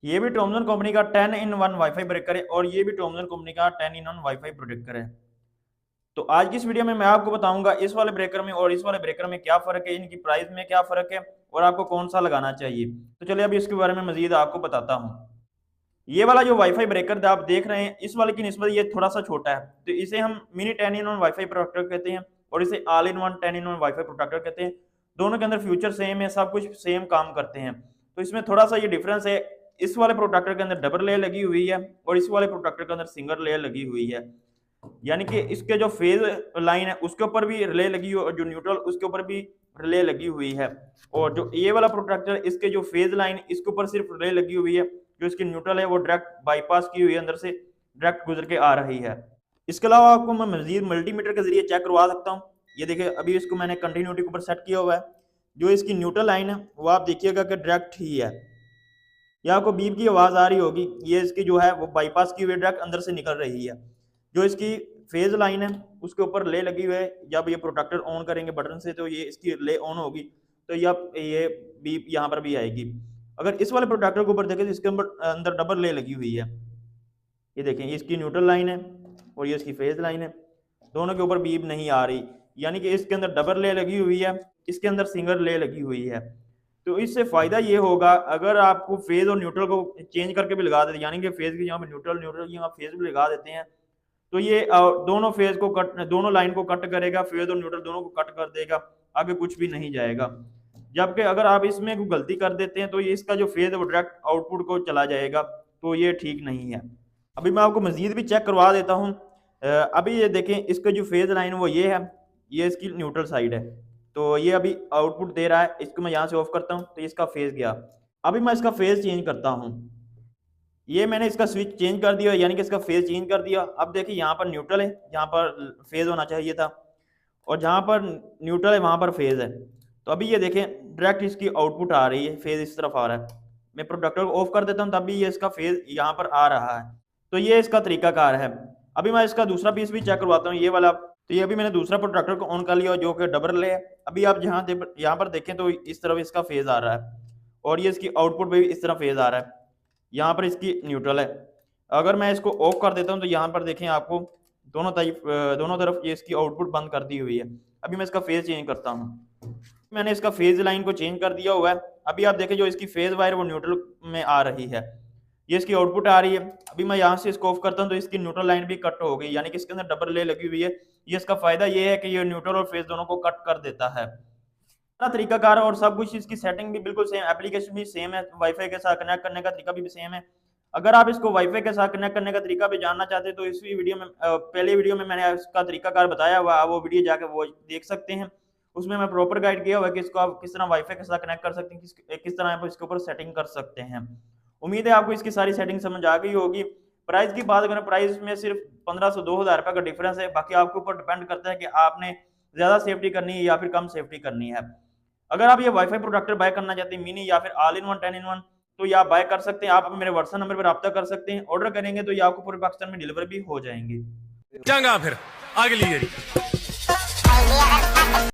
ये भी Thomson company का 10-in-1 वाईफाई ब्रेकर है और ये भी टॉमसन कंपनी का 10-in-1 वाईफाई प्रोटेक्टर है। तो आज की इस वीडियो में मैं आपको बताऊंगा इस वाले ब्रेकर में और इस वाले ब्रेकर में क्या फर्क है, इनकी प्राइस में क्या फर्क है और आपको कौन सा लगाना चाहिए। तो चलिए अभी इसके बारे में मजीद आपको बताता हूँ। ये वाला जो वाईफाई ब्रेकर आप देख रहे हैं, इस वाले की निस्बत ये थोड़ा सा छोटा है, तो इसे हम मिनी 10-in-1 वाईफाई प्रोटेक्टर कहते हैं और इसे all in one 10-in-1 wifi protector कहते हैं। दोनों के अंदर फ्यूचर सेम है, सब कुछ सेम काम करते हैं। तो इसमें थोड़ा सा ये डिफरेंस है, इस वाले प्रोटेक्टर के अंदर डबल लेयर लगी हुई है और इस वाले प्रोटेक्टर के अंदर सिंगल लेयर लगी हुई है। यानी कि इसके जो फेज लाइन है उसके ऊपर भी रिले लगी हुई और जो न्यूट्रल उसके ऊपर भी रिले लगी हुई है। और जो ये वाला प्रोटेक्टर, इसके जो फेज लाइन इसके ऊपर सिर्फ रिले लगी हुई है, जो इसकी न्यूट्रल है वो डायरेक्ट बाईपास की हुई है, अंदर से डायरेक्ट गुजर के आ रही है। इसके अलावा आपको मैं मजीद मल्टीमीटर के जरिए चेक करवा सकता हूँ। ये देखिए अभी इसको मैंने कंटिन्यूटी के ऊपर सेट किया हुआ है। जो इसकी न्यूट्रल लाइन है वो आप देखिएगा कि डायरेक्ट ही है। या आपको बीप की आवाज आ रही होगी, ये इसकी जो है वो बाईपास की हुई डायरेक्ट अंदर से निकल रही है। जो इसकी फेज लाइन है उसके ऊपर ले लगी हुई है, जब ये प्रोटेक्टर ऑन करेंगे बटन से तो ये इसकी ले ऑन होगी, तो ये बीप यहाँ पर भी आएगी। अगर इस वाले प्रोटेक्टर के ऊपर देखें तो इसके अंदर डबल ले लगी हुई है। ये देखें, ये इसकी न्यूट्रल लाइन है और ये इसकी फेज लाइन है, दोनों के ऊपर बीप नहीं आ रही। यानी कि इसके अंदर डबल ले लगी हुई है, इसके अंदर सिंगल ले लगी हुई है। तो इससे फायदा ये होगा, अगर आपको फेज और न्यूट्रल को चेंज करके भी लगा देते, यानी कि फेज की जगह पे न्यूट्रल, न्यूट्रल की जगह फेज भी लगा देते हैं, तो ये दोनों फेज को कट, दोनों लाइन को कट करेगा, फेज और न्यूट्रल दोनों को कट कर देगा, आगे कुछ भी नहीं जाएगा। जबकि अगर आप इसमें कोई गलती कर देते हैं तो ये इसका जो फेज है वो डायरेक्ट आउटपुट को चला जाएगा, तो ये ठीक नहीं है। अभी मैं आपको मजीद भी चेक करवा देता हूँ। अभी ये देखें, इसका जो फेज लाइन वो ये है, ये इसकी न्यूट्रल साइड है, तो ये अभी आउटपुट दे रहा है। इसको मैं यहाँ से ऑफ करता हूँ तो इसका फेज गया। अभी मैं इसका फेज चेंज करता हूँ, ये मैंने इसका स्विच चेंज कर दिया, यानी कि इसका फेज चेंज कर दिया। अब देखिए यहाँ पर न्यूट्रल है, यहाँ पर फेज होना चाहिए था, और जहाँ पर न्यूट्रल है वहाँ पर फेज है। तो अभी ये देखें डायरेक्ट इसकी आउटपुट आ रही है, फेज इस तरफ आ रहा है। मैं प्रोडक्टर को ऑफ कर देता हूँ तब भी ये इसका फेज यहाँ पर आ रहा है। तो ये इसका तरीकाकार है। अभी मैं इसका दूसरा पीस भी चेक करवाता हूँ, ये वाला। तो ये अभी मैंने दूसरा प्रोडक्टर को ऑन कर लिया जो कि डबल रिले है। अभी आप यहाँ पर देखें तो इस तरफ इसका फेज आ रहा है और ये इसकी आउटपुट पे भी इस तरह फेज आ रहा है, यहाँ पर इसकी न्यूट्रल है। अगर मैं इसको ऑफ कर देता हूँ तो यहाँ पर देखें आपको दोनों तरफ ये इसकी आउटपुट बंद कर दी हुई है। अभी मैं इसका फेज चेंज करता हूँ, मैंने इसका फेज लाइन को चेंज कर दिया हुआ है। अभी आप देखें जो इसकी फेज वायर वो न्यूट्रल में आ रही है, ये इसकी आउटपुट आ रही है। अभी मैं यहाँ से इसको ऑफ करता हूँ तो इसकी न्यूट्रल लाइन भी कट हो गई, यानी कि इसके अंदर डबल ले लगी हुई है। ये इसका फायदा ये है कि ये न्यूट्रल और फेज दोनों को कट कर देता है। तरीकाकार है और सब कुछ, इसकी सेटिंग भी बिल्कुल सेम, एप्लीकेशन भी सेम है, वाईफाई के साथ कनेक्ट करने का तरीका भी सेम है। अगर आप इसको वाईफाई के साथ कनेक्ट करने का तरीका भी जानना चाहते हैं तो इस वीडियो में पहले वीडियो में मैंने इसका तरीकाकार बताया हुआ, आप वो वीडियो जाकर वो देख सकते हैं। उसमें मैं प्रॉपर गाइड किया हुआ है कि इसको आप किस तरह वाईफाई के साथ कनेक्ट कर सकते हैं, किस तरह आप इसके ऊपर सेटिंग कर सकते हैं। उम्मीद है आपको इसकी सारी सेटिंग समझ आ गई होगी। प्राइस की बात करें, प्राइस में सिर्फ 1500 से 2000 रुपये का डिफरेंस है। बाकी आपके ऊपर डिपेंड करता है कि आपने ज्यादा सेफ्टी करनी है या फिर कम सेफ्टी करनी है। अगर आप ये वाईफाई प्रोडक्टर बाय करना चाहते हैं, मिनी या फिर ऑल इन वन 10-in-1, तो ये आप बाय कर सकते हैं। आप मेरे व्हाट्सएप नंबर पर रब्ता कर सकते हैं, ऑर्डर करेंगे तो ये आपको पूरे पाकिस्तान में डिलीवर भी हो जाएंगे। चंगा फिर आगे लीजिए।